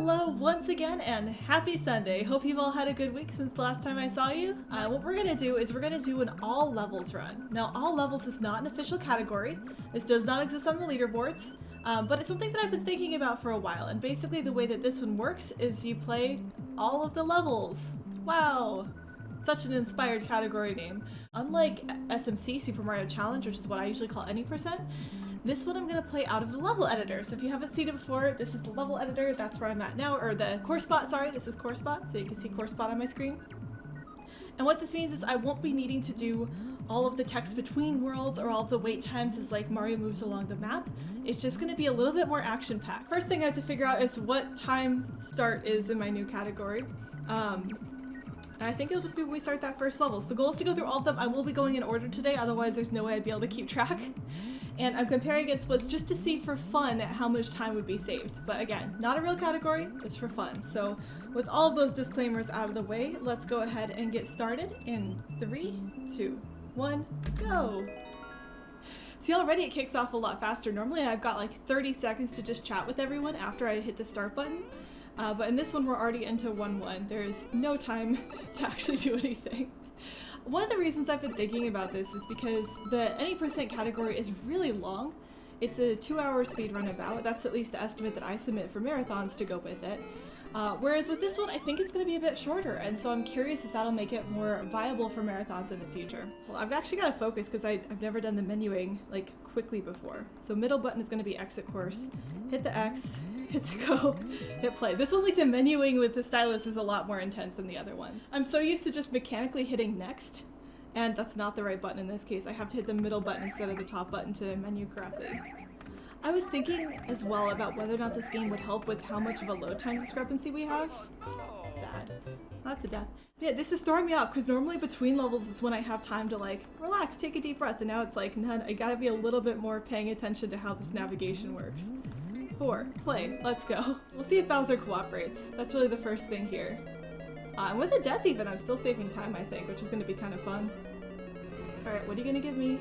Hello once again and happy Sunday. Hope you've all had a good week since the last time I saw you. What we're gonna do is we're gonna do an all levels run. Now all levels is not an official category. This does not exist on the leaderboards, but it's something that I've been thinking about for a while. And basically the way that this one works is you play all of the levels. Wow. Such an inspired category name. Unlike SMC, Super Mario Challenge, which is what I usually call any percent, this one I'm going to play out of the level editor. So if you haven't seen it before, this is the level editor. That's where I'm at now, or the core spot, sorry. This is core spot, so you can see core spot on my screen. And what this means is I won't be needing to do all of the text between worlds or all of the wait times as like Mario moves along the map. It's just going to be a little bit more action-packed. First thing I have to figure out is what time start is in my new category. And I think it'll just be when we start that first level. So the goal is to go through all of them. I will be going in order today, otherwise there's no way I'd be able to keep track. And I'm comparing against splits just to see for fun how much time would be saved. But again, not a real category, just for fun. So with all of those disclaimers out of the way, let's go ahead and get started in 3, 2, 1, go! See, already it kicks off a lot faster. Normally I've got like 30 seconds to just chat with everyone after I hit the start button. But in this one, we're already into 1-1. There is no time to actually do anything. One of the reasons I've been thinking about this is because the any percent category is really long. It's a 2-hour speedrun about. That's at least the estimate that I submit for marathons to go with it. Whereas with this one, I think it's going to be a bit shorter, and so I'm curious if that'll make it more viable for marathons in the future. Well, I've actually got to focus because I've never done the menuing like quickly before. So middle button is going to be exit course. Hit the X, hit the go, hit play. This one, like the menuing with the stylus, is a lot more intense than the other ones. I'm so used to just mechanically hitting next, and that's not the right button in this case. I have to hit the middle button instead of the top button to menu correctly. I was thinking as well about whether or not this game would help with how much of a load time discrepancy we have. Sad. That's a death. But yeah, this is throwing me off because normally between levels is when I have time to like relax, take a deep breath, and now it's like none. I gotta be a little bit more paying attention to how this navigation works. 4, play, let's go. We'll see if Bowser cooperates. That's really the first thing here. And with a death even, I'm still saving time, I think, which is going to be kind of fun. Alright, what are you going to give me?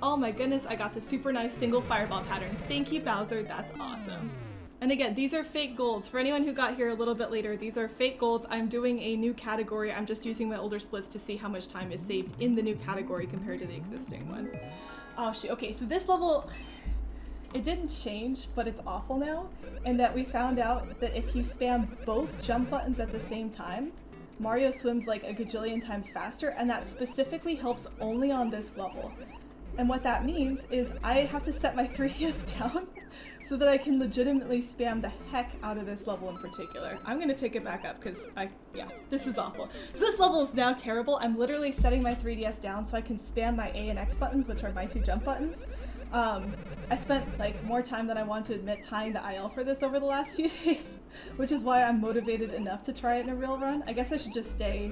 Oh my goodness, I got the super nice single fireball pattern. Thank you, Bowser, that's awesome. And again, these are fake golds. For anyone who got here a little bit later, these are fake golds. I'm doing a new category. I'm just using my older splits to see how much time is saved in the new category compared to the existing one. Oh shoot, okay, so this level, it didn't change, but it's awful now, and that we found out that if you spam both jump buttons at the same time, Mario swims like a gajillion times faster, and that specifically helps only on this level. And what that means is I have to set my 3DS down so that I can legitimately spam the heck out of this level in particular. I'm gonna pick it back up because yeah, this is awful. So this level is now terrible. I'm literally setting my 3DS down so I can spam my A and X buttons, which are my 2 jump buttons. I spent like more time than I want to admit tying the IL for this over the last few days, which is why I'm motivated enough to try it in a real run. I guess I should just stay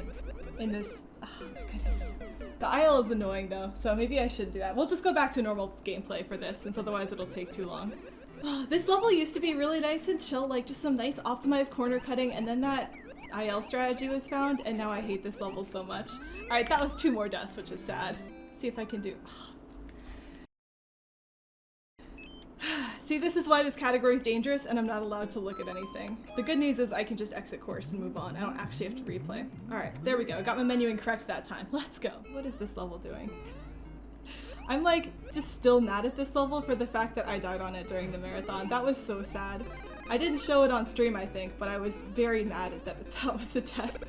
in this. Oh goodness. The IL is annoying though, so maybe I should do that. We'll just go back to normal gameplay for this, since otherwise it'll take too long. This level used to be really nice and chill, like just some nice optimized corner cutting, and then that IL strategy was found, and now I hate this level so much. Alright, that was 2 more deaths, which is sad. Let's see if I can do. See, this is why this category is dangerous and I'm not allowed to look at anything. The good news is I can just exit course and move on. I don't actually have to replay. Alright, there we go. I got my menuing correct that time. Let's go. What is this level doing? I'm like just still mad at this level for the fact that I died on it during the marathon. That was so sad. I didn't show it on stream, I think, but I was very mad at that was a death.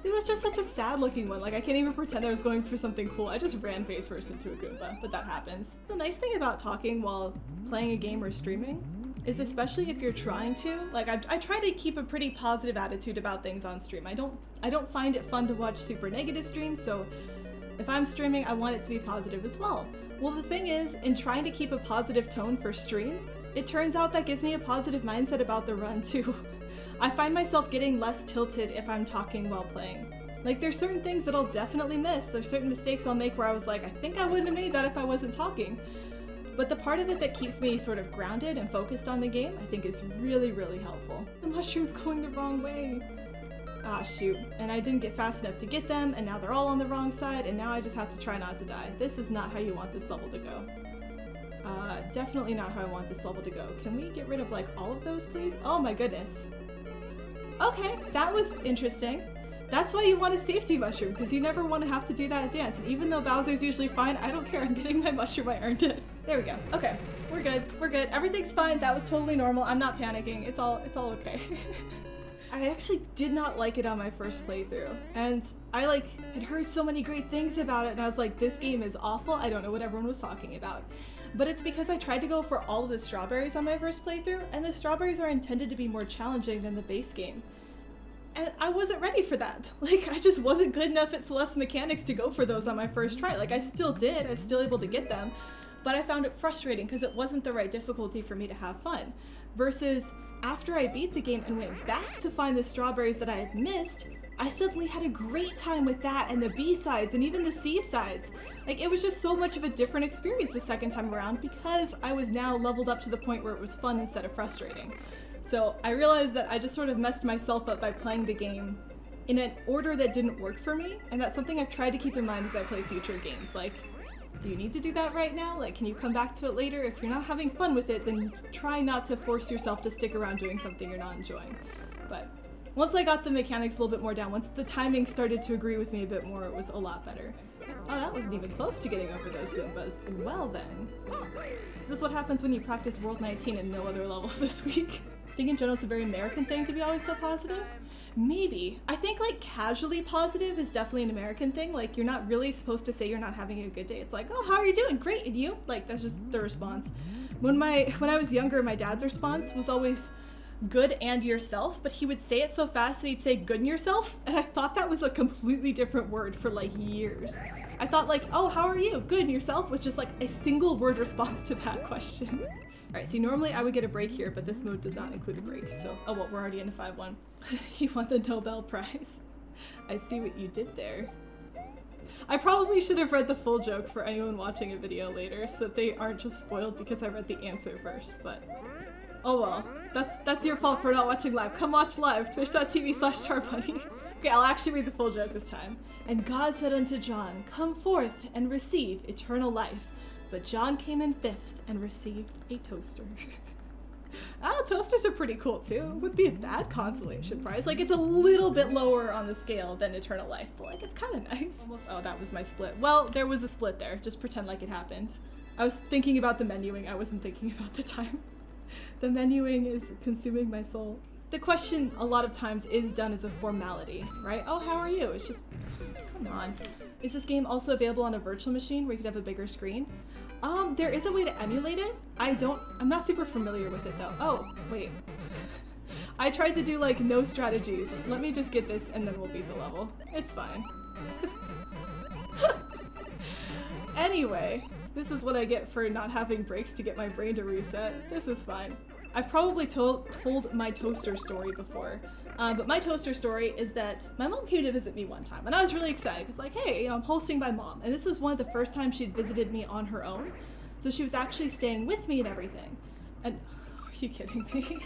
It was just such a sad looking one. Like, I can't even pretend I was going for something cool. I just ran face first into a Goomba, but that happens. The nice thing about talking while playing a game or streaming is, especially if you're trying to, like, I try to keep a pretty positive attitude about things on stream. I don't find it fun to watch super negative streams, so if I'm streaming, I want it to be positive as well. Well, the thing is, in trying to keep a positive tone for stream, it turns out that gives me a positive mindset about the run too. I find myself getting less tilted if I'm talking while playing. Like, there's certain things that I'll definitely miss. There's certain mistakes I'll make where I was like, I think I wouldn't have made that if I wasn't talking. But the part of it that keeps me sort of grounded and focused on the game, I think is really, really helpful. The mushroom's going the wrong way. Ah, shoot. And I didn't get fast enough to get them, and now they're all on the wrong side, and now I just have to try not to die. This is not how you want this level to go. Definitely not how I want this level to go. Can we get rid of like all of those, please? Oh my goodness. Okay, that was interesting. That's why you want a safety mushroom, because you never want to have to do that dance. And even though Bowser's usually fine, I don't care. I'm getting my mushroom. I earned it. There we go. Okay, we're good. We're good. Everything's fine. That was totally normal. I'm not panicking. It's all okay. I actually did not like it on my first playthrough, and I had heard so many great things about it, and I was like, this game is awful. I don't know what everyone was talking about. But it's because I tried to go for all of the strawberries on my first playthrough, and the strawberries are intended to be more challenging than the base game. And I wasn't ready for that. I just wasn't good enough at Celeste's mechanics to go for those on my first try. I still did, I was still able to get them, but I found it frustrating because it wasn't the right difficulty for me to have fun. Versus after I beat the game and went back to find the strawberries that I had missed, I suddenly had a great time with that and the B-sides and even the C-sides. It was just so much of a different experience the second time around because I was now leveled up to the point where it was fun instead of frustrating. So I realized that I just sort of messed myself up by playing the game in an order that didn't work for me, and that's something I've tried to keep in mind as I play future games. Do you need to do that right now? Can you come back to it later? If you're not having fun with it, then try not to force yourself to stick around doing something you're not enjoying. But once I got the mechanics a little bit more down, once the timing started to agree with me a bit more, it was a lot better. Oh, that wasn't even close to getting over those Goombas. Well then. Is this what happens when you practice World 19 and no other levels this week? I think in general it's a very American thing to be always so positive. Maybe. I think casually positive is definitely an American thing. You're not really supposed to say you're not having a good day. It's oh, how are you doing? Great, and you? That's just the response. When I was younger, my dad's response was always good and yourself, but he would say it so fast that he'd say good and yourself, and I thought that was a completely different word for years. I thought oh, how are you? Good, and yourself was just a single word response to that question. Alright, see, normally I would get a break here, but this mode does not include a break, so... Oh, well, we're already in a 5-1. You want the Nobel Prize. I see what you did there. I probably should have read the full joke for anyone watching a video later, so that they aren't just spoiled because I read the answer first, but... Oh well, that's your fault for not watching live. Come watch live, twitch.tv/charbunny. Okay, I'll actually read the full joke this time. And God said unto John, come forth and receive eternal life. But John came in 5th and received a toaster. Toasters are pretty cool too. It would be a bad consolation prize. It's a little bit lower on the scale than eternal life, but it's kind of nice. Almost, oh, that was my split. Well, there was a split there. Just pretend like it happened. I was thinking about the menuing. I wasn't thinking about the time. The menuing is consuming my soul. The question a lot of times is done as a formality, right? Oh, how are you? It's just, come on. Is this game also available on a virtual machine where you could have a bigger screen? There is a way to emulate it. I'm not super familiar with it though. Oh, wait. I tried to do no strategies. Let me just get this and then we'll beat the level. It's fine. Anyway, this is what I get for not having breaks to get my brain to reset. This is fine. I've probably told my toaster story before, but my toaster story is that my mom came to visit me one time, and I was really excited because hey, I'm hosting my mom, and this was one of the first times she'd visited me on her own, so she was actually staying with me and everything. And are you kidding me?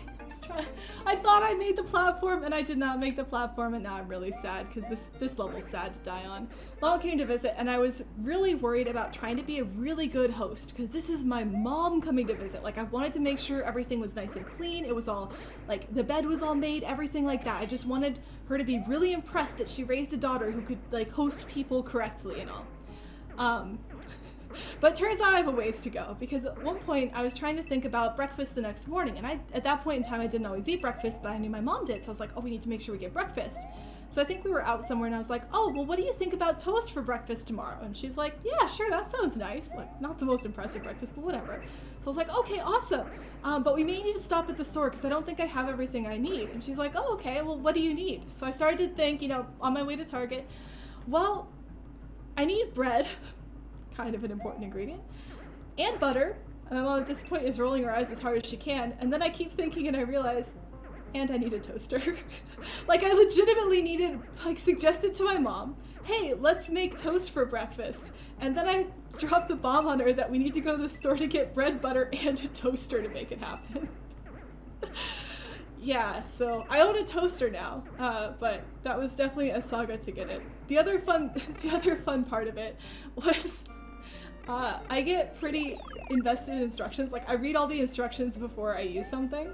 I thought I made the platform, and I did not make the platform, and now I'm really sad because this level's sad to die on. Mom came to visit, and I was really worried about trying to be a really good host because this is my mom coming to visit. I wanted to make sure everything was nice and clean. It was all the bed was all made, everything like that. I just wanted her to be really impressed that she raised a daughter who could host people correctly and all. But it turns out I have a ways to go, because at one point I was trying to think about breakfast the next morning, and at that point in time I didn't always eat breakfast, but I knew my mom did, so I was oh, we need to make sure we get breakfast. So I think we were out somewhere and I was oh, well, what do you think about toast for breakfast tomorrow? And she's yeah, sure, that sounds nice. Not the most impressive breakfast, but whatever. So I was okay, awesome. But we may need to stop at the store because I don't think I have everything I need. And she's oh, okay, well, what do you need? So I started to think, on my way to Target, well, I need bread. Kind of an important ingredient, and butter. And my mom at this point is rolling her eyes as hard as she can, and then I keep thinking and I realize, and I need a toaster. I legitimately needed, suggested to my mom, hey, let's make toast for breakfast. And then I dropped the bomb on her that we need to go to the store to get bread, butter, and a toaster to make it happen. Yeah, so I own a toaster now, but that was definitely a saga to get it. The other fun part of it was I get pretty invested in instructions. I read all the instructions before I use something.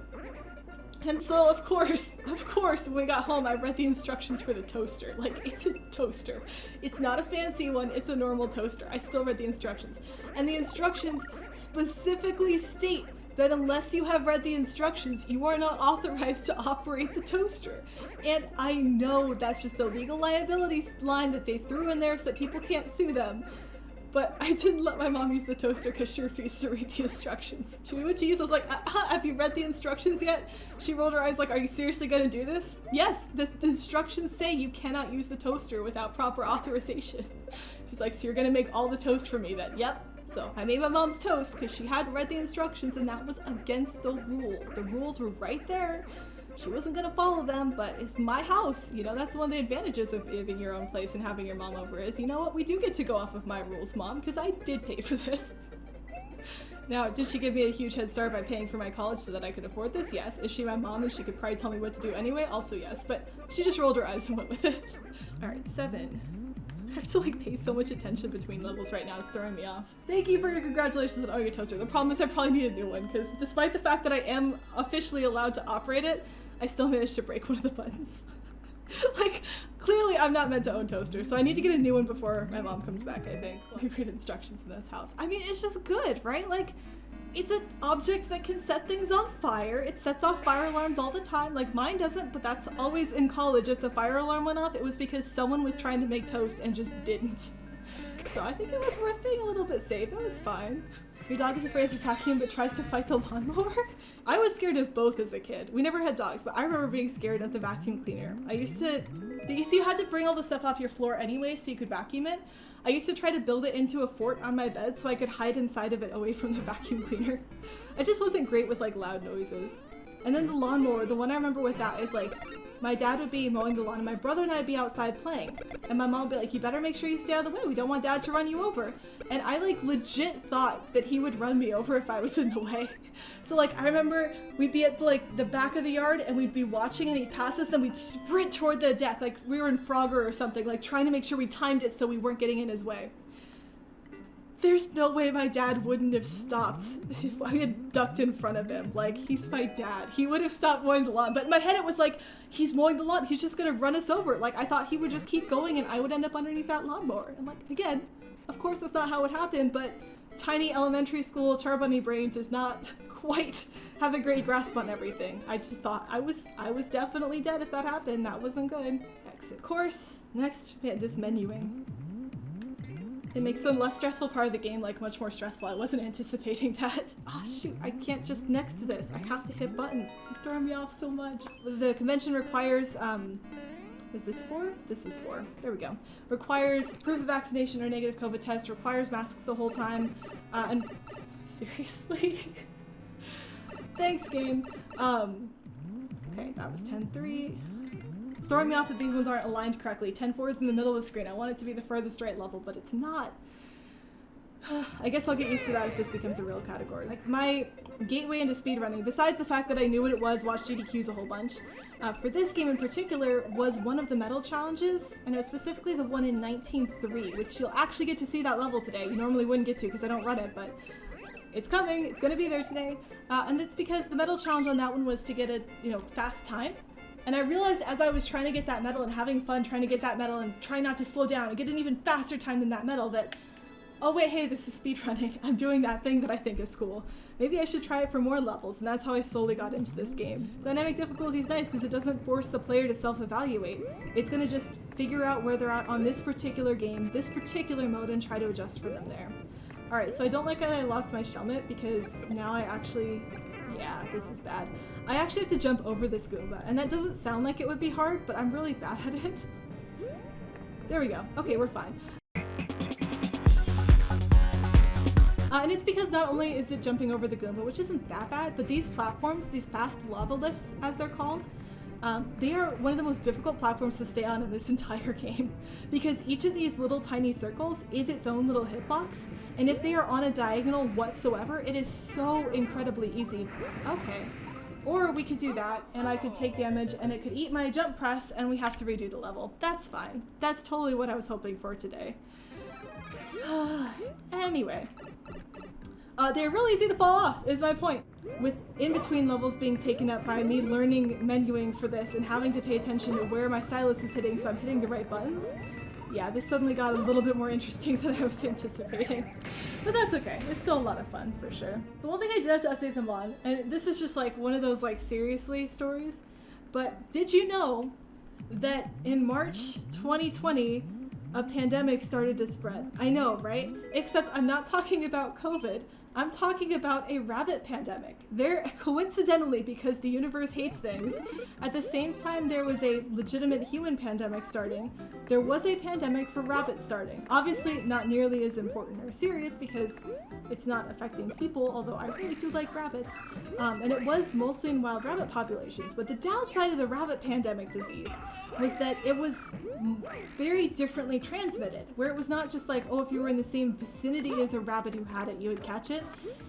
And so, of course, when we got home, I read the instructions for the toaster. Like, it's a toaster. It's not a fancy one, it's a normal toaster. I still read the instructions. And the instructions specifically state that unless you have read the instructions, you are not authorized to operate the toaster. And I know that's just a legal liability line that they threw in there so that people can't sue them. But I didn't let my mom use the toaster because she refused to read the instructions. She went to use, I was like, have you read the instructions yet? She rolled her eyes like, are you seriously gonna do this? Yes, the instructions say you cannot use the toaster without proper authorization. She's like, so you're gonna make all the toast for me then? Yep. So I made my mom's toast because she hadn't read the instructions and that was against the rules. The rules were right there. She wasn't gonna follow them, but it's my house. You know, that's one of the advantages of living your own place and having your mom over is, you know what, we do get to go off of my rules, Mom, because I did pay for this. Now, did she give me a huge head start by paying for my college so that I could afford this? Yes. Is she my mom and she could probably tell me what to do anyway? Also yes, but she just rolled her eyes and went with it. Alright, 7. I have to like pay so much attention between levels right now, it's throwing me off. Thank you for your congratulations on your toaster. The problem is I probably need a new one, because despite the fact that I am officially allowed to operate it, I still managed to break one of the buttons. Like, clearly I'm not meant to own toasters, so I need to get a new one before my mom comes back, I think. We read instructions in this house. I mean, it's just good, right? Like, it's an object that can set things on fire. It sets off fire alarms all the time. Like, mine doesn't, but that's always in college. If the fire alarm went off, it was because someone was trying to make toast and just didn't. So I think it was worth being a little bit safe. It was fine. Your dog is afraid of the vacuum but tries to fight the lawnmower? I was scared of both as a kid. We never had dogs, but I remember being scared of the vacuum cleaner. I used to, because you had to bring all the stuff off your floor anyway so you could vacuum it, I used to try to build it into a fort on my bed so I could hide inside of it away from the vacuum cleaner. I just wasn't great with like loud noises. And then the lawnmower, the one I remember with that is like, my dad would be mowing the lawn and my brother and I'd be outside playing. And my mom would be like, you better make sure you stay out of the way. We don't want dad to run you over. And I like legit thought that he would run me over if I was in the way. So like, I remember we'd be at like the back of the yard and we'd be watching and he'd pass us, then we'd sprint toward the deck like we were in Frogger or something, like trying to make sure we timed it so we weren't getting in his way. There's no way my dad wouldn't have stopped if I had ducked in front of him. Like, he's my dad. He would have stopped mowing the lawn. But in my head it was like, he's mowing the lawn. He's just gonna run us over. Like, I thought he would just keep going and I would end up underneath that lawnmower. And like, again, of course that's not how it happened, but tiny elementary school Charbunny brain does not quite have a great grasp on everything. I just thought I was definitely dead if that happened. That wasn't good. Exit course. Next, man, this menuing. It makes the less stressful part of the game like much more stressful. I wasn't anticipating that. Oh shoot, I can't just next to this. I have to hit buttons. This is throwing me off so much. The convention requires, is this 4? This is 4. There we go. Requires proof of vaccination or negative COVID test, requires masks the whole time, and seriously? Thanks, game. Okay, that was 10-3. It's throwing me off that these ones aren't aligned correctly. 10-4 is in the middle of the screen. I want it to be the furthest right level, but it's not. I guess I'll get used to that if this becomes a real category. Like, my gateway into speedrunning, besides the fact that I knew what it was, watched GDQs a whole bunch, for this game in particular, was one of the medal challenges, and it was specifically the one in 19.3, which you'll actually get to see that level today. You normally wouldn't get to because I don't run it, but it's coming. It's gonna be there today. And it's because the medal challenge on that one was to get a, fast time. And I realized as I was trying to get that medal and having fun trying to get that medal and trying not to slow down and get an even faster time than that medal that, oh wait, hey, this is speedrunning. I'm doing that thing that I think is cool. Maybe I should try it for more levels, and that's how I slowly got into this game. Dynamic difficulty is nice because it doesn't force the player to self-evaluate. It's gonna just figure out where they're at on this particular game, this particular mode, and try to adjust for them there. Alright, so I don't like that I lost my Shelmet because now I actually... yeah, this is bad. I actually have to jump over this Goomba, and that doesn't sound like it would be hard, but I'm really bad at it. There we go. Okay, we're fine. And it's because not only is it jumping over the Goomba, which isn't that bad, but these platforms, these fast lava lifts, as they're called, they are one of the most difficult platforms to stay on in this entire game, because each of these little tiny circles is its own little hitbox, and if they are on a diagonal whatsoever, it is so incredibly easy. Okay. Or we could do that, and I could take damage, and it could eat my jump press, and we have to redo the level. That's fine. That's totally what I was hoping for today. Anyway. They're really easy to fall off, is my point. with in-between levels being taken up by me learning menuing for this and having to pay attention to where my stylus is hitting so I'm hitting the right buttons, yeah, this suddenly got a little bit more interesting than I was anticipating. But that's okay. It's still a lot of fun, for sure. The one thing I did have to update them on, and this is just like one of those like seriously stories, but did you know that in March 2020, a pandemic started to spread? I know, right? Except I'm not talking about COVID. I'm talking about a rabbit pandemic. There, coincidentally, because the universe hates things, at the same time there was a legitimate human pandemic starting, there was a pandemic for rabbits starting. Obviously not nearly as important or serious because it's not affecting people, although I really do like rabbits. And it was mostly in wild rabbit populations. But the downside of the rabbit pandemic disease was that it was very differently transmitted, where it was not just like, oh, if you were in the same vicinity as a rabbit who had it, you would catch it.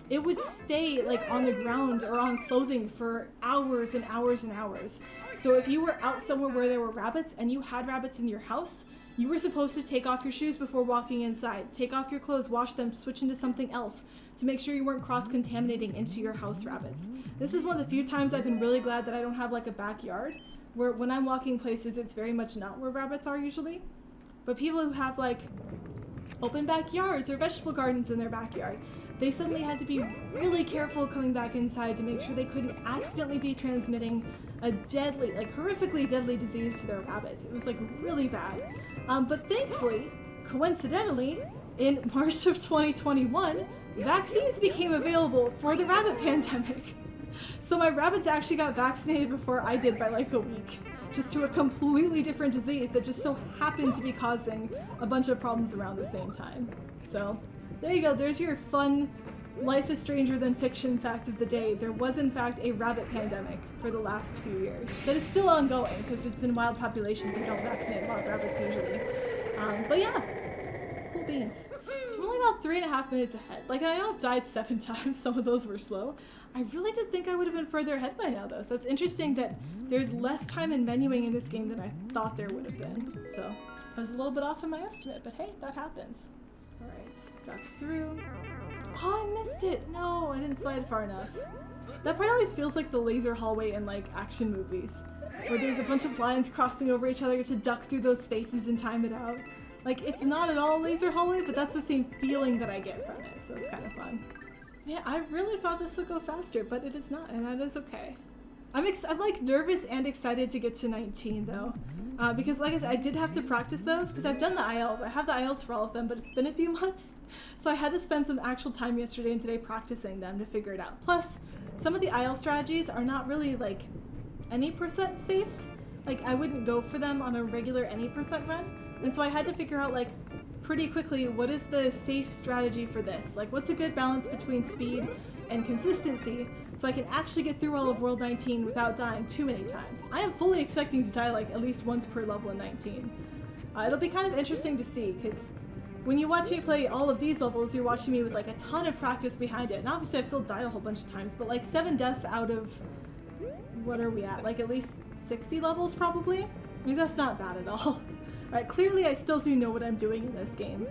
It would stay like on the ground or on clothing for hours and hours and hours. So if you were out somewhere where there were rabbits and you had rabbits in your house, you were supposed to take off your shoes before walking inside, take off your clothes, wash them, switch into something else to make sure you weren't cross-contaminating into your house rabbits. This is one of the few times I've been really glad that I don't have like a backyard, where when I'm walking places it's very much not where rabbits are usually. But people who have like open backyards or vegetable gardens in their backyard, they suddenly had to be really careful coming back inside to make sure they couldn't accidentally be transmitting a deadly, like horrifically deadly disease to their rabbits. It was like really bad. But thankfully, coincidentally, in March of 2021, vaccines became available for the rabbit pandemic. So my rabbits actually got vaccinated before I did by like a week, just to a completely different disease that just so happened to be causing a bunch of problems around the same time. So there you go, there's your fun Life is Stranger Than Fiction fact of the day. There was in fact a rabbit pandemic for the last few years that is still ongoing because it's in wild populations and don't vaccinate wild rabbits usually. But yeah, cool beans. So we're only about 3.5 minutes ahead. Like, I know I've died 7 times, some of those were slow. I really did think I would have been further ahead by now though, so that's interesting that there's less time in menuing in this game than I thought there would have been. So I was a little bit off in my estimate, but hey, that happens. Alright, duck through. Oh, I missed it! No, I didn't slide far enough. That part always feels like the laser hallway in like action movies, where there's a bunch of lines crossing over each other to duck through those spaces and time it out. Like, it's not at all a laser hallway, but that's the same feeling that I get from it, so it's kind of fun. Yeah, I really thought this would go faster, but it is not, and that is okay. I'm like nervous and excited to get to 19 though, because like I said, I did have to practice those because I've done the IELTS. I have the IELTS for all of them, but it's been a few months, so I had to spend some actual time yesterday and today practicing them to figure it out. Plus, some of the IELTS strategies are not really like any % safe. Like, I wouldn't go for them on a regular any % run, and so I had to figure out like pretty quickly what is the safe strategy for this. Like, what's a good balance between speed and consistency so I can actually get through all of World 19 without dying too many times. I am fully expecting to die like at least once per level in 19. It'll be kind of interesting to see because when you watch me play all of these levels, you're watching me with like a ton of practice behind it. And obviously I've still died a whole bunch of times, but like 7 deaths out of, what are we at? Like at least 60 levels probably? I mean, that's not bad at all. Alright, clearly I still do know what I'm doing in this game.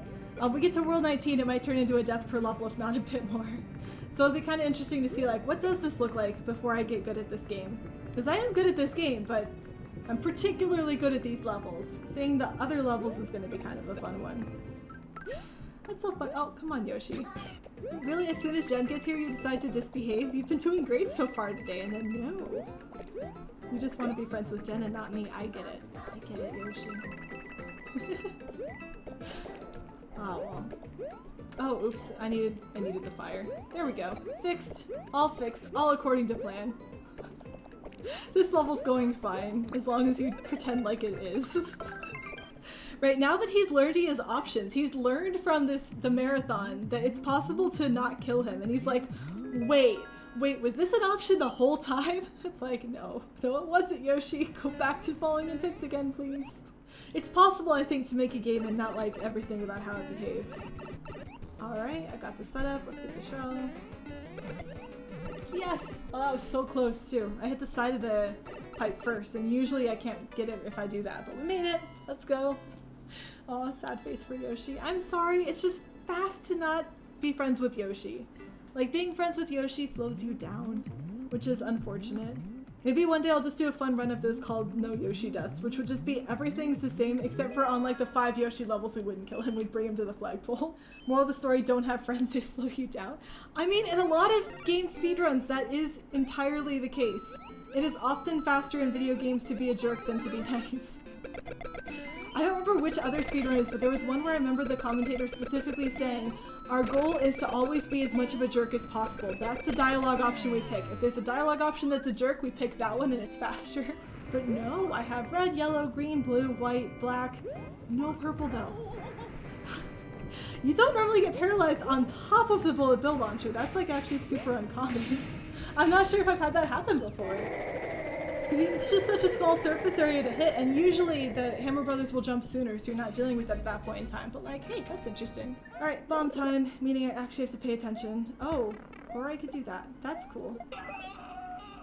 We get to World 19, it might turn into a death per level, if not a bit more. So it'll be kind of interesting to see, like, what does this look like before I get good at this game? Because I am good at this game, but I'm particularly good at these levels. Seeing the other levels is going to be kind of a fun one. That's so fun. Oh, come on, Yoshi. Really, as soon as Jen gets here, you decide to disbehave? You've been doing great so far today, and then no. You just want to be friends with Jen and not me. I get it. I get it, Yoshi. Oh, well. Oh, oops. I needed the fire. There we go. Fixed. All according to plan. This level's going fine, as long as you pretend like it is. Right, now that he's learned he has options, he's learned from the marathon that it's possible to not kill him, and he's like, wait, was this an option the whole time? It's like, no, it wasn't, Yoshi. Go back to falling in pits again, please. It's possible, I think, to make a game and not like everything about how it behaves. Alright, I got the setup. Let's get the show. Yes! Oh, that was so close, too. I hit the side of the pipe first, and usually I can't get it if I do that, but we made it! Let's go! Oh, sad face for Yoshi. I'm sorry, it's just fast to not be friends with Yoshi. Like, being friends with Yoshi slows you down, which is unfortunate. Maybe one day I'll just do a fun run of this called No Yoshi Deaths, which would just be everything's the same except for on like the 5 Yoshi levels we wouldn't kill him, we'd bring him to the flagpole. Moral of the story, don't have friends, they slow you down. I mean, in a lot of game speedruns, that is entirely the case. It is often faster in video games to be a jerk than to be nice. I don't remember which other speedrunners, but there was one where I remember the commentator specifically saying, our goal is to always be as much of a jerk as possible. That's the dialogue option we pick. If there's a dialogue option that's a jerk, we pick that one and it's faster. But no, I have red, yellow, green, blue, white, black. No purple though. You don't normally get paralyzed on top of the bullet bill launcher. That's like actually super uncommon. I'm not sure if I've had that happen before. It's just such a small surface area to hit, and usually the Hammer Brothers will jump sooner, so you're not dealing with it at that point in time. But like, hey, that's interesting. Alright, bomb time, meaning I actually have to pay attention. Oh, or I could do that. That's cool.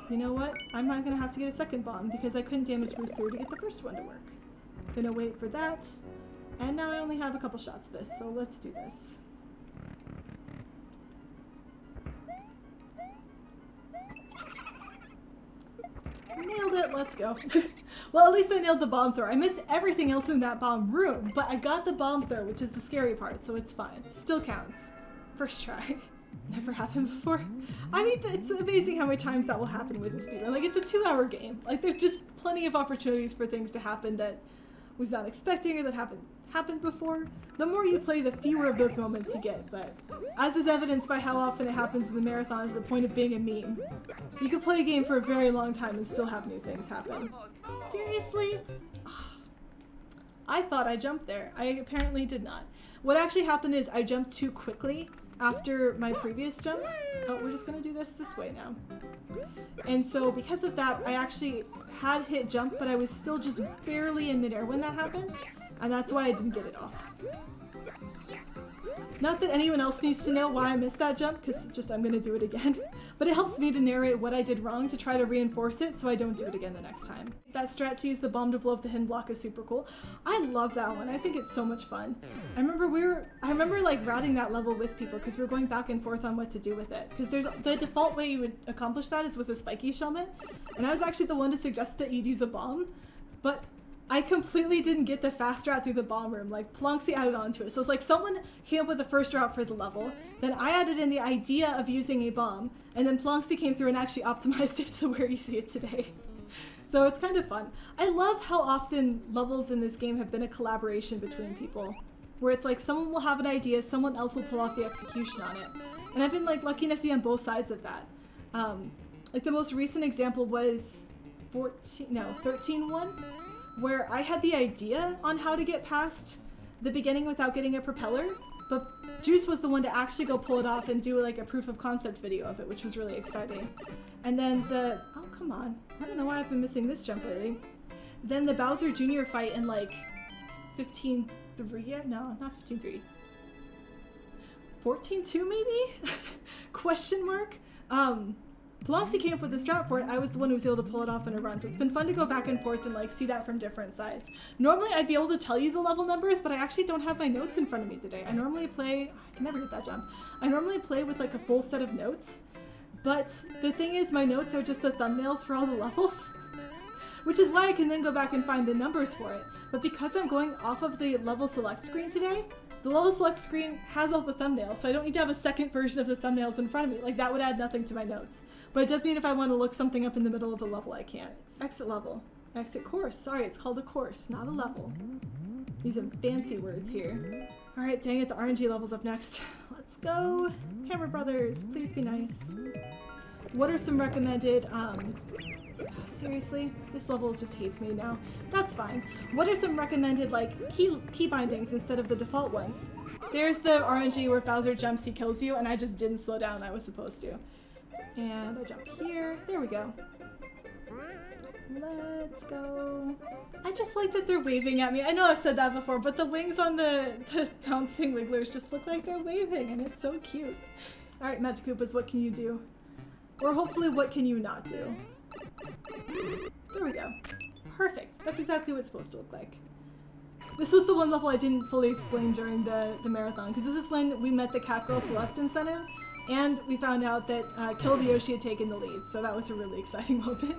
You know what? I'm not gonna have to get a second bomb because I couldn't damage boost through to get the first one to work. Gonna wait for that. And now I only have a couple shots of this, so let's do this. Nailed it, let's go. Well, at least I nailed the bomb throw. I missed everything else in that bomb room, but I got the bomb throw, which is the scary part, so it's fine. Still counts. First try. Never happened before. I mean, it's amazing how many times that will happen with a speedrun. Like, it's a 2-hour game. Like, there's just plenty of opportunities for things to happen that was not expecting or that haven't happened before. The more you play, the fewer of those moments you get, but as is evidenced by how often it happens in the marathon to the point of being a meme. You could play a game for a very long time and still have new things happen. Seriously? I thought I jumped there. I apparently did not. What actually happened is I jumped too quickly after my previous jump. Oh, we're just gonna do this way now. And so because of that, I actually had hit jump, but I was still just barely in midair when that happened. And that's why I didn't get it off. Not that anyone else needs to know why I missed that jump, because just I'm gonna do it again. But it helps me to narrate what I did wrong to try to reinforce it so I don't do it again the next time. That strat to use the bomb to blow up the hidden block is super cool. I love that one. I think it's so much fun. I remember like routing that level with people because we were going back and forth on what to do with it. Because there's the default way you would accomplish that is with a spiky shellmet. And I was actually the one to suggest that you'd use a bomb. But I completely didn't get the fast route through the bomb room. Like, Plonksy added on to it. So it's like someone came up with the first route for the level, then I added in the idea of using a bomb, and then Plonksy came through and actually optimized it to where you see it today. So it's kind of fun. I love how often levels in this game have been a collaboration between people, where it's like someone will have an idea, someone else will pull off the execution on it. And I've been like lucky enough to be on both sides of that. Like the most recent example was 13-1. Where I had the idea on how to get past the beginning without getting a propeller, but Juice was the one to actually go pull it off and do like a proof of concept video of it, which was really exciting. And then oh come on, I don't know why I've been missing this jump lately. Then the Bowser Jr. fight in like 15-3, no, not 15-3. 14-2 maybe? Question mark? Plonksy came up with the strat for it. I was the one who was able to pull it off in a run, so it's been fun to go back and forth and like see that from different sides. Normally I'd be able to tell you the level numbers, but I actually don't have my notes in front of me today. I normally play, I can never get that jump. I normally play with like a full set of notes, but the thing is my notes are just the thumbnails for all the levels, which is why I can then go back and find the numbers for it. But because I'm going off of the level select screen today, the level select screen has all the thumbnails, so I don't need to have a second version of the thumbnails in front of me. Like, that would add nothing to my notes. But it does mean if I want to look something up in the middle of a level, I can't. It's exit level. Exit course. Sorry, it's called a course, not a level. Using fancy words here. Alright, dang it, the RNG level's up next. Let's go! Hammer Brothers, please be nice. What are some recommended, seriously? This level just hates me now. That's fine. What are some recommended, like, key bindings instead of the default ones? There's the RNG where Bowser jumps, he kills you, and I just didn't slow down, I was supposed to. And I jump here. There we go. Let's go. I just like that they're waving at me. I know I've said that before, but the wings on the bouncing wigglers just look like they're waving, and it's so cute. Alright, Magikoopas, what can you do? Or hopefully, what can you not do? There we go. Perfect. That's exactly what it's supposed to look like. This was the one level I didn't fully explain during the marathon, because this is when we met the Catgirl Celeste incentive, And we found out that Kill the Yoshi had taken the lead, so that was a really exciting moment.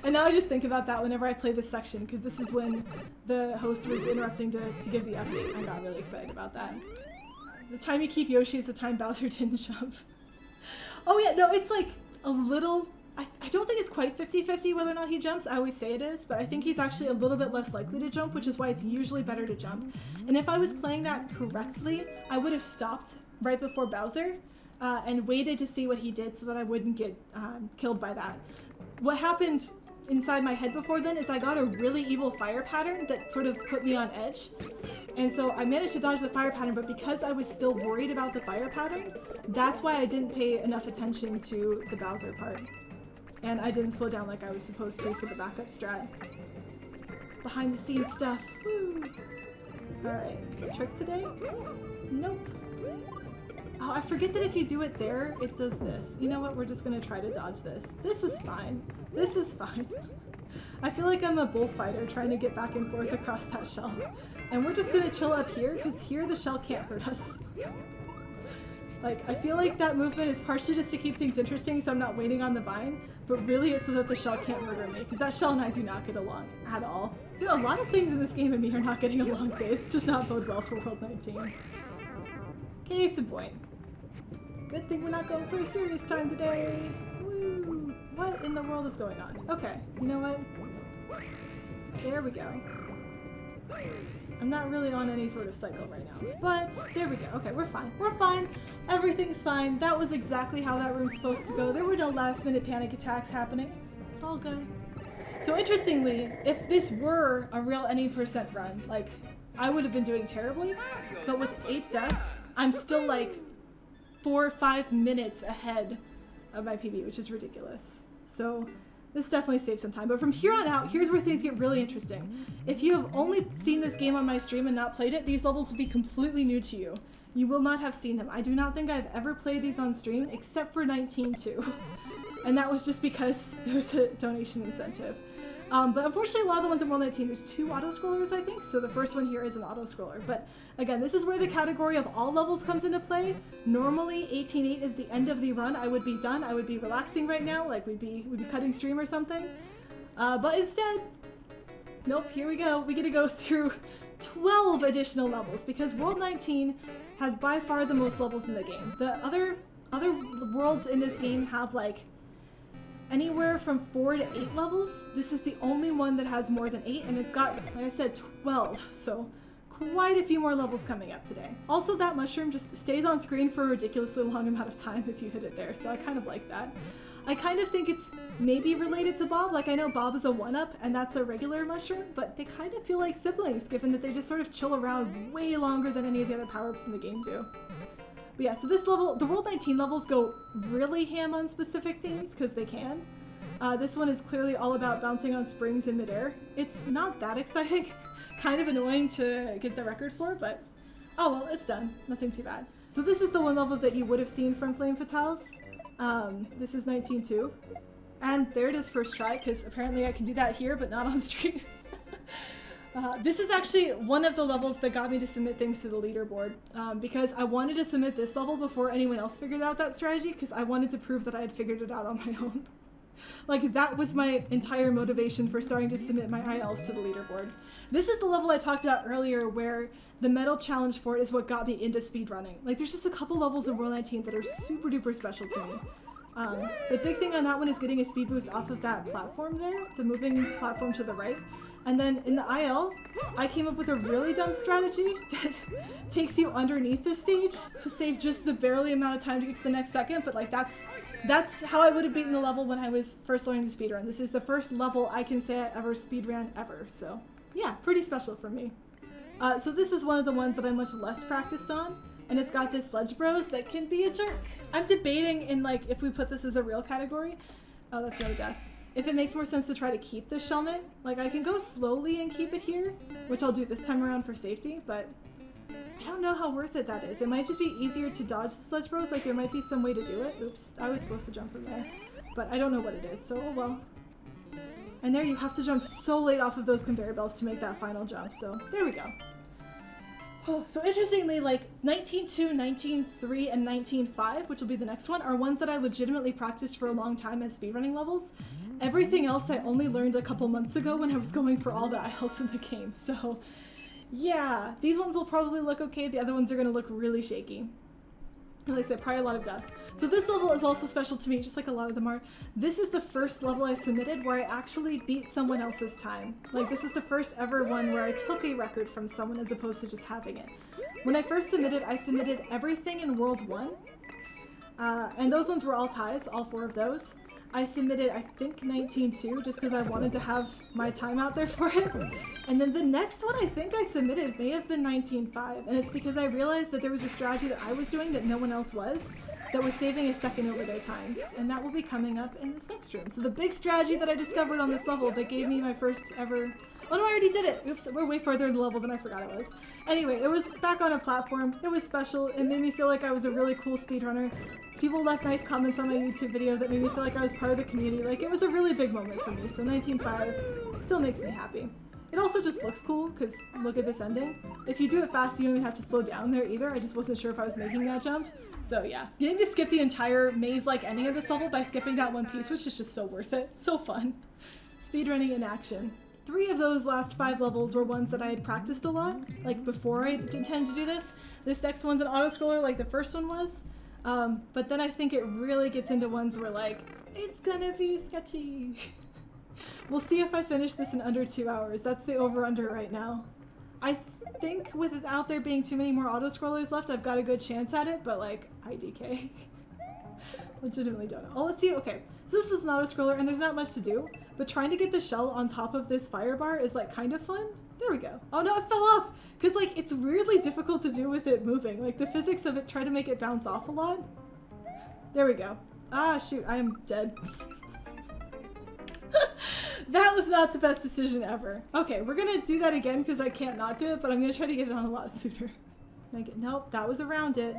And now I just think about that whenever I play this section, because this is when the host was interrupting to give the update. I got really excited about that. The time you keep Yoshi is the time Bowser didn't jump. Oh yeah, no, it's like a little... I don't think it's quite 50-50 whether or not he jumps. I always say it is, but I think he's actually a little bit less likely to jump, which is why it's usually better to jump. And if I was playing that correctly, I would have stopped right before Bowser and waited to see what he did so that I wouldn't get killed by that. What happened inside my head before then is I got a really evil fire pattern that sort of put me on edge. And so I managed to dodge the fire pattern, but because I was still worried about the fire pattern, that's why I didn't pay enough attention to the Bowser part. And I didn't slow down like I was supposed to for the backup strat. Behind the scenes stuff. Woo! Alright, trick today? Nope. Oh, I forget that if you do it there, it does this. You know what? We're just gonna try to dodge this. This is fine. This is fine. I feel like I'm a bullfighter trying to get back and forth across that shell. And we're just gonna chill up here, because here the shell can't hurt us. Like, I feel like that movement is partially just to keep things interesting so I'm not waiting on the vine, but really it's so that the shell can't murder me, because that shell and I do not get along at all. Dude, a lot of things in this game and me are not getting along today. It's just not bode well for World 19. Case in point. Good thing we're not going for a serious time today. Woo! What in the world is going on? Okay, you know what? There we go. I'm not really on any sort of cycle right now, but there we go. Okay, we're fine. We're fine. Everything's fine. That was exactly how that room's supposed to go. There were no last-minute panic attacks happening. It's all good. So interestingly, if this were a real any percent run, like, I would have been doing terribly, but with 8 deaths, I'm still like 4 or 5 minutes ahead of my PB, which is ridiculous. So this definitely saves some time, but from here on out, here's where things get really interesting. If you have only seen this game on my stream and not played it, these levels will be completely new to you. You will not have seen them. I do not think I've ever played these on stream, except for 19-2. And that was just because there was a donation incentive. But unfortunately, a lot of the ones in World 19, there's 2 auto-scrollers, I think, so the first one here is an auto-scroller. But again, this is where the category of all levels comes into play. Normally, 18-8 is the end of the run. I would be done. I would be relaxing right now, like we'd be cutting stream or something. But instead, nope, here we go. We get to go through 12 additional levels, because World 19 has by far the most levels in the game. The other worlds in this game have like anywhere from 4 to 8 levels. This is the only one that has more than 8, and it's got, like I said, 12, so quite a few more levels coming up today. Also, that mushroom just stays on screen for a ridiculously long amount of time if you hit it there, so I kind of like that. I kind of think it's maybe related to Bob. Like, I know Bob is a 1-up, and that's a regular mushroom, but they kind of feel like siblings, given that they just sort of chill around way longer than any of the other power-ups in the game do. But yeah, so this level, the World 19 levels go really ham on specific themes, because they can. This one is clearly all about bouncing on springs in midair. It's not that exciting, kind of annoying to get the record for, but oh well, it's done. Nothing too bad. So this is the one level that you would have seen from Flame Fatales. This is 19-2. And there it is first try, because apparently I can do that here, but not on stream. This is actually one of the levels that got me to submit things to the leaderboard, because I wanted to submit this level before anyone else figured out that strategy, because I wanted to prove that I had figured it out on my own. Like, that was my entire motivation for starting to submit my ILs to the leaderboard. This is the level I talked about earlier where the medal challenge for it is what got me into speedrunning. Like, there's just a couple levels in World 19 that are super duper special to me. The big thing on that one is getting a speed boost off of that platform there, the moving platform to the right. And then in the IL, I came up with a really dumb strategy that takes you underneath the stage to save just the barely amount of time to get to the next second, but like that's how I would have beaten the level when I was first learning to speedrun. This is the first level I can say I ever speedran ever, so yeah, pretty special for me. So this is one of the ones that I'm much less practiced on, and it's got this Sledge Bros that can be a jerk. I'm debating in like if we put this as a real category. Oh, that's no death. If it makes more sense to try to keep this Shelmet, like I can go slowly and keep it here, which I'll do this time around for safety, but I don't know how worth it that is. It might just be easier to dodge the Sledge Bros, like there might be some way to do it. Oops, I was supposed to jump from there, but I don't know what it is, so oh well. And there you have to jump so late off of those conveyor belts to make that final jump, so there we go. So interestingly, like 19.2, 19.3, and 19.5, which will be the next one, are ones that I legitimately practiced for a long time as speedrunning levels. Everything else I only learned a couple months ago when I was going for all the aisles in the game. So yeah, these ones will probably look okay. The other ones are going to look really shaky. Like I said, probably a lot of dust. So this level is also special to me, just like a lot of them are. This is the first level I submitted where I actually beat someone else's time. Like, this is the first ever one where I took a record from someone as opposed to just having it. When I first submitted, I submitted everything in World 1. And those ones were all ties, all 4 of those. I submitted, I think, 19.2 just because I wanted to have my time out there for it. And then the next one I think I submitted may have been 19.5, and it's because I realized that there was a strategy that I was doing that no one else was, that was saving a second over their times, and that will be coming up in this next room. So the big strategy that I discovered on this level that gave me my first ever... Oh no, I already did it! Oops, we're way farther in the level than I forgot it was. Anyway, it was back on a platform. It was special. It made me feel like I was a really cool speedrunner. People left nice comments on my YouTube video that made me feel like I was part of the community. Like, it was a really big moment for me, so 19.5 still makes me happy. It also just looks cool, because look at this ending. If you do it fast, you don't even have to slow down there either. I just wasn't sure if I was making that jump. So yeah, getting to skip the entire maze-like ending of this level by skipping that one piece, which is just so worth it. So fun. Speedrunning in action. 3 of those last 5 levels were ones that I had practiced a lot, like before I intended to do this. This next one's an auto-scroller like the first one was. But then I think it really gets into ones where like, it's gonna be sketchy. We'll see if I finish this in under 2 hours. That's the over-under right now. I think without there being too many more auto-scrollers left, I've got a good chance at it, but like, IDK. Legitimately don't know. Oh, let's see. Okay, so this is an auto-scroller and there's not much to do, but trying to get the shell on top of this fire bar is like kind of fun. There we go. Oh no, it fell off! Because like, it's weirdly difficult to do with it moving. Like the physics of it try to make it bounce off a lot. There we go. Ah, shoot, I am dead. That was not the best decision ever. Okay, we're gonna do that again because I can't not do it, but I'm gonna try to get it on a lot sooner. Can I get, nope, that was around it.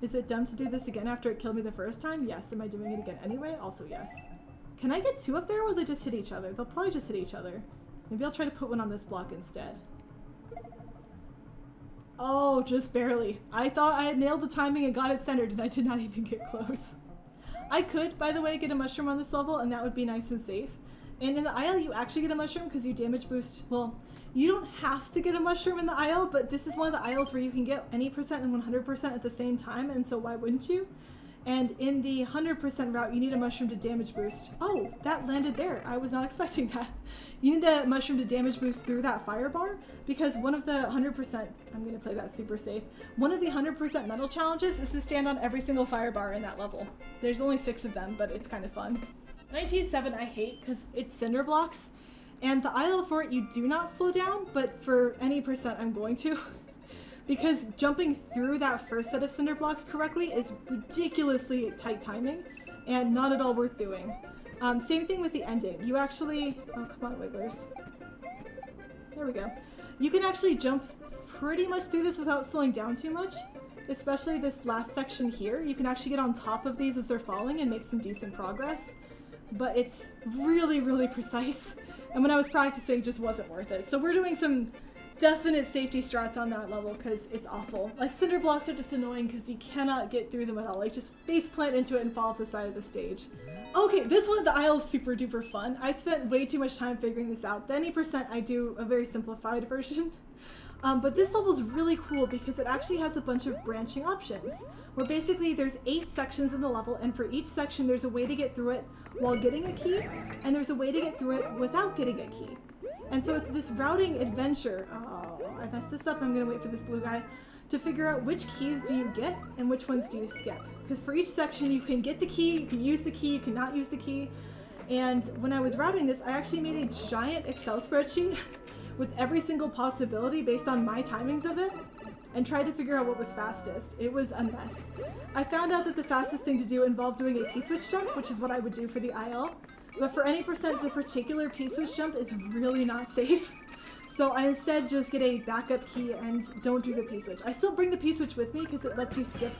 Is it dumb to do this again after it killed me the first time? Yes. Am I doing it again anyway? Also yes. Can I get 2 up there or will they just hit each other? They'll probably just hit each other. Maybe I'll try to put one on this block instead. Oh, just barely. I thought I had nailed the timing and got it centered and I did not even get close. I could, by the way, get a mushroom on this level and that would be nice and safe. And in the aisle, you actually get a mushroom because you damage boost. Well, you don't have to get a mushroom in the aisle, but this is one of the aisles where you can get any percent and 100% at the same time, and so why wouldn't you? And in the 100% route, you need a mushroom to damage boost. Oh, that landed there. I was not expecting that. You need a mushroom to damage boost through that fire bar because one of the 100%, I'm going to play that super safe, one of the 100% metal challenges is to stand on every single fire bar in that level. There's only 6 of them, but it's kind of fun. 19.7 I hate because it's cinder blocks, and the aisle for it you do not slow down, but for any percent I'm going to. Because jumping through that first set of cinder blocks correctly is ridiculously tight timing and not at all worth doing. Same thing with the ending. You actually, oh come on wigglers. There we go. You can actually jump pretty much through this without slowing down too much, especially this last section here. You can actually get on top of these as they're falling and make some decent progress, but it's really, really precise. And when I was practicing, it just wasn't worth it. So we're doing some definite safety strats on that level because it's awful. Like cinder blocks are just annoying because you cannot get through them at all. Like just face plant into it and fall off the side of the stage. Okay, this one, the aisle is super duper fun. I spent way too much time figuring this out. The any percent I do a very simplified version. But this level is really cool because it actually has a bunch of branching options where basically there's 8 sections in the level, and for each section there's a way to get through it while getting a key, and there's a way to get through it without getting a key. And so it's this routing adventure. Oh, I messed this up. I'm gonna wait for this blue guy to figure out which keys do you get and which ones do you skip. Because for each section you can get the key, you can use the key, you cannot use the key. And when I was routing this, I actually made a giant Excel spreadsheet with every single possibility based on my timings of it and tried to figure out what was fastest. It was a mess. I found out that the fastest thing to do involved doing a P-switch jump, which is what I would do for the IL. But for any percent, the particular P-switch jump is really not safe. So I instead just get a backup key and don't do the P-switch. I still bring the P-switch with me because it lets you skip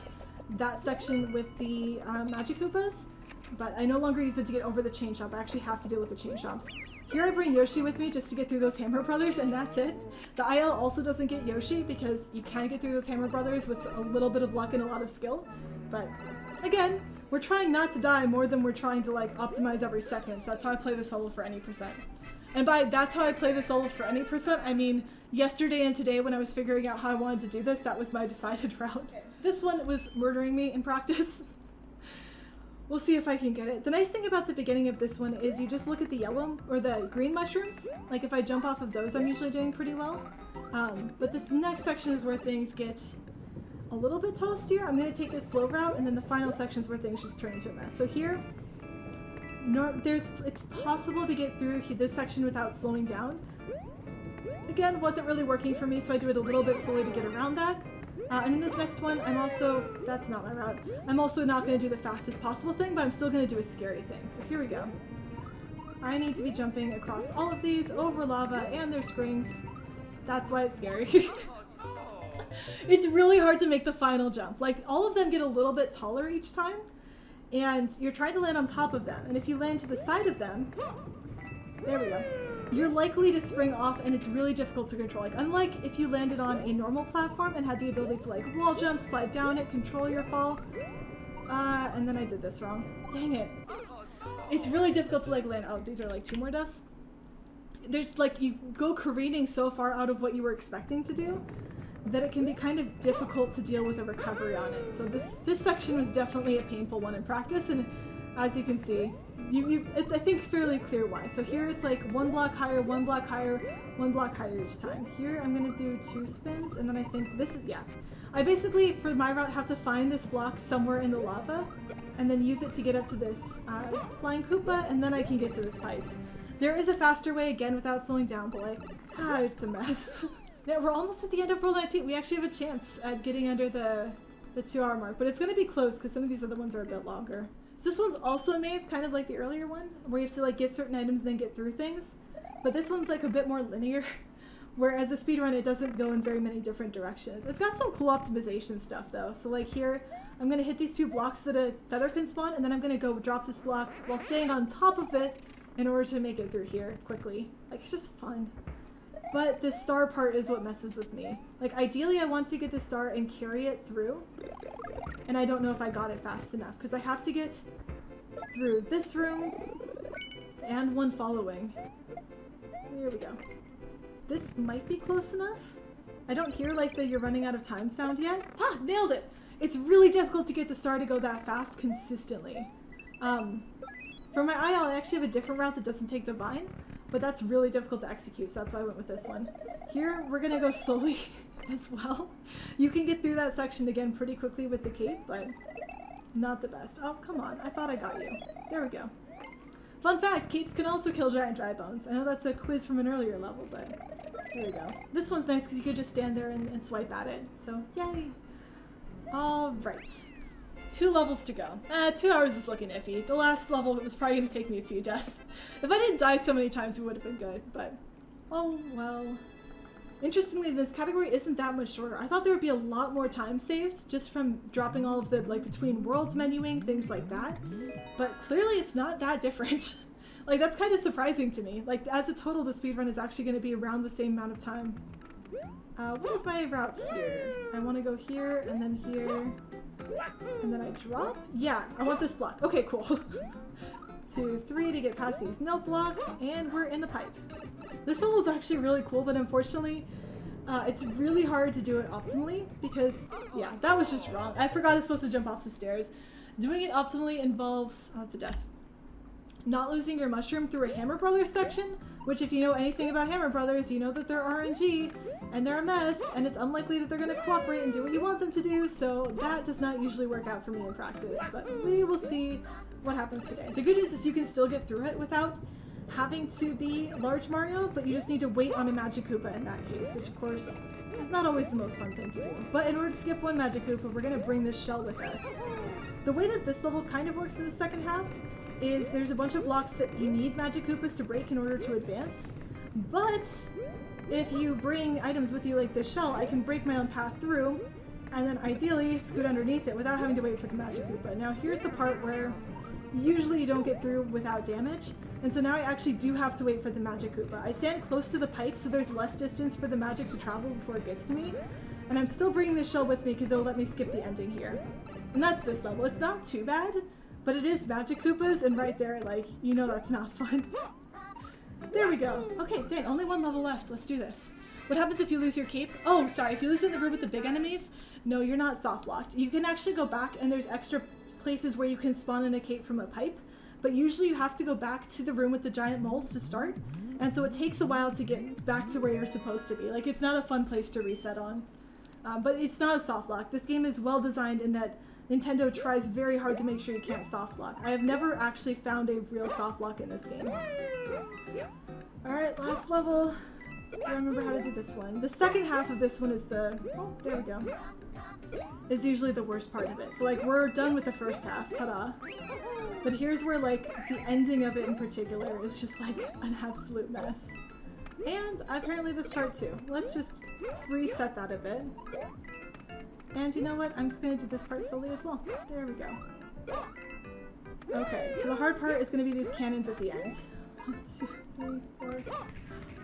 that section with the Magic Koopas, but I no longer use it to get over the chain chomp. I actually have to deal with the chain chomps. Here I bring Yoshi with me just to get through those Hammer Brothers, and that's it. The IL also doesn't get Yoshi because you can get through those Hammer Brothers with a little bit of luck and a lot of skill. But again, we're trying not to die more than we're trying to like optimize every second, so that's how I play this level for any percent. And by that's how I play this level for any percent, I mean yesterday and today when I was figuring out how I wanted to do this, that was my decided route. This one was murdering me in practice. We'll see if I can get it. The nice thing about the beginning of this one is you just look at the yellow or the green mushrooms. Like if I jump off of those, I'm usually doing pretty well. But this next section is where things get a little bit toastier. I'm going to take a slow route, and then the final section is where things just turn into a mess. So here, it's possible to get through this section without slowing down. Again, wasn't really working for me, so I do it a little bit slowly to get around that. And in this next one, that's not my route. I'm also not going to do the fastest possible thing, but I'm still going to do a scary thing. So here we go. I need to be jumping across all of these, over lava and their springs. That's why it's scary. It's really hard to make the final jump. Like, all of them get a little bit taller each time, and you're trying to land on top of them. And if you land to the side of them, there we go. You're likely to spring off, and it's really difficult to control. Like, unlike if you landed on a normal platform and had the ability to like wall jump, slide down it, control your fall. And then I did this wrong. Dang it. It's really difficult to like land. Oh, these are like 2 more deaths. There's like, you go careening so far out of what you were expecting to do that it can be kind of difficult to deal with a recovery on it. So this section was definitely a painful one in practice, and as you can see, it's I think fairly clear why. So here it's like 1 block higher, 1 block higher, 1 block higher each time. Here I'm gonna do 2 spins, and then I think this is, yeah. I basically, for my route, have to find this block somewhere in the lava, and then use it to get up to this flying Koopa, and then I can get to this pipe. There is a faster way, again, without slowing down, but like, God, it's a mess. Yeah, we're almost at the end of World 19. We actually have a chance at getting under the 2-hour mark, but it's going to be close because some of these other ones are a bit longer. So this one's also a maze, kind of like the earlier one, where you have to like get certain items and then get through things. But this one's like a bit more linear, whereas the speedrun, it doesn't go in very many different directions. It's got some cool optimization stuff though. So like here, I'm going to hit these 2 blocks that a feather can spawn, and then I'm going to go drop this block while staying on top of it in order to make it through here quickly. Like, it's just fun. But the star part is what messes with me. Like, ideally I want to get the star and carry it through, and I don't know if I got it fast enough, because I have to get through this room and one following. Here we go. This might be close enough. I don't hear like the "you're running out of time" sound yet. Ha! Nailed it! It's really difficult to get the star to go that fast consistently. For my IL, I actually have a different route that doesn't take the vine, but that's really difficult to execute, so that's why I went with this one. Here, we're gonna go slowly as well. You can get through that section again pretty quickly with the cape, but not the best. Oh, come on. I thought I got you. There we go. Fun fact, capes can also kill giant dry bones. I know that's a quiz from an earlier level, but there we go. This one's nice because you could just stand there and swipe at it, so yay. Alright. 2 levels to go. 2 hours is looking iffy. The last level was probably going to take me a few deaths. If I didn't die so many times, it would have been good, but oh well. Interestingly, this category isn't that much shorter. I thought there would be a lot more time saved just from dropping all of the like between worlds menuing, things like that. But clearly it's not that different. Like, that's kind of surprising to me. Like, as a total, the speedrun is actually going to be around the same amount of time. What is my route here? I want to go here, and then here, and then I drop? Yeah, I want this block. Okay, cool. 2, 3 to get past these note blocks, and we're in the pipe. This level is actually really cool, but unfortunately, it's really hard to do it optimally because, yeah, that was just wrong. I forgot I was supposed to jump off the stairs. Doing it optimally involves, oh, it's a death. Not losing your mushroom through a Hammer Brothers section, which if you know anything about Hammer Brothers, you know that they're RNG, and they're a mess, and it's unlikely that they're going to cooperate and do what you want them to do, so that does not usually work out for me in practice, but we will see what happens today. The good news is you can still get through it without having to be Large Mario, but you just need to wait on a Magic Koopa in that case, which of course is not always the most fun thing to do. But in order to skip one Magic Koopa, we're going to bring this shell with us. The way that this level kind of works in the second half is there's a bunch of blocks that you need Magic Koopas to break in order to advance, but if you bring items with you like this shell, I can break my own path through, and then ideally scoot underneath it without having to wait for the Magic Koopa. Now here's the part where usually you don't get through without damage. And so now I actually do have to wait for the magic Koopa. I stand close to the pipe, so there's less distance for the magic to travel before it gets to me. And I'm still bringing this shell with me because it'll let me skip the ending here. And that's this level. It's not too bad, but it is magic Koopas, and right there, like, you know that's not fun. There we go. Okay, dang, only one level left. Let's do this. What happens if you lose your cape? Oh, sorry, if you lose it in the room with the big enemies, no, you're not soft locked. You can actually go back, and there's extra places where you can spawn in a cape from a pipe, but usually you have to go back to the room with the giant moles to start, and so it takes a while to get back to where you're supposed to be. Like, it's not a fun place to reset on. But it's not a soft lock. This game is well designed in that Nintendo tries very hard to make sure you can't soft lock. I have never actually found a real soft lock in this game. Alright, last level. Do I remember how to do this one? The second half of this one is the... Oh, there we go. Is usually the worst part of it. So, like, we're done with the first half. Ta-da. But here's where, like, the ending of it in particular is just, like, an absolute mess. And apparently this part too. Let's just reset that a bit. And you know what? I'm just going to do this part slowly as well. There we go. Okay, so the hard part is going to be these cannons at the end. 1, 2, 3, 4.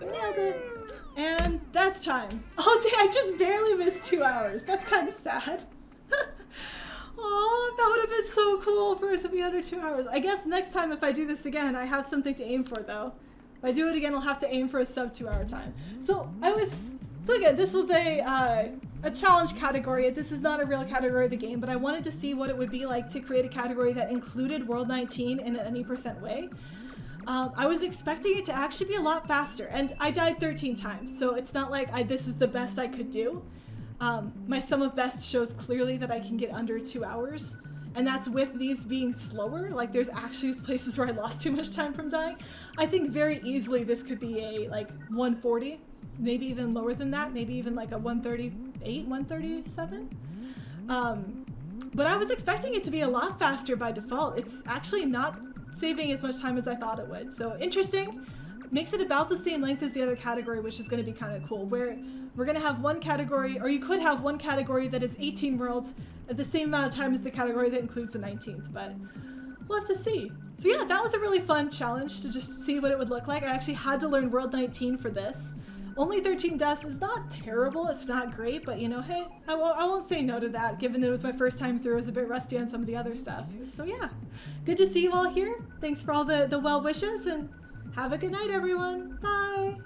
Nailed it! And that's time. Oh dang, I just barely missed 2 hours. That's kind of sad. Oh, that would have been so cool for it to be under 2 hours. I guess next time if I do this again, I have something to aim for though. If I do it again, I'll have to aim for a sub 2 hour time. So again, this was a challenge category. This is not a real category of the game, but I wanted to see what it would be like to create a category that included World 19 in any % way. I was expecting it to actually be a lot faster, and I died 13 times, so it's not like this is the best I could do. My sum of best shows clearly that I can get under 2 hours, and that's with these being slower. Like, there's actually places where I lost too much time from dying. I think very easily this could be a, like, 140, maybe even lower than that, maybe even like a 138, 137. But I was expecting it to be a lot faster by default. It's actually not saving as much time as I thought it would. So interesting. Makes it about the same length as the other category, which is going to be kind of cool. Where we're going to have one category, or you could have one category that is 18 worlds at the same amount of time as the category that includes the 19th, but we'll have to see. So yeah, that was a really fun challenge to just see what it would look like. I actually had to learn World 19 for this. Only 13 deaths is not terrible, it's not great, but you know, hey, I won't say no to that, given that it was my first time through. I was a bit rusty on some of the other stuff. So yeah, good to see you all here. Thanks for all the well wishes, and have a good night, everyone. Bye!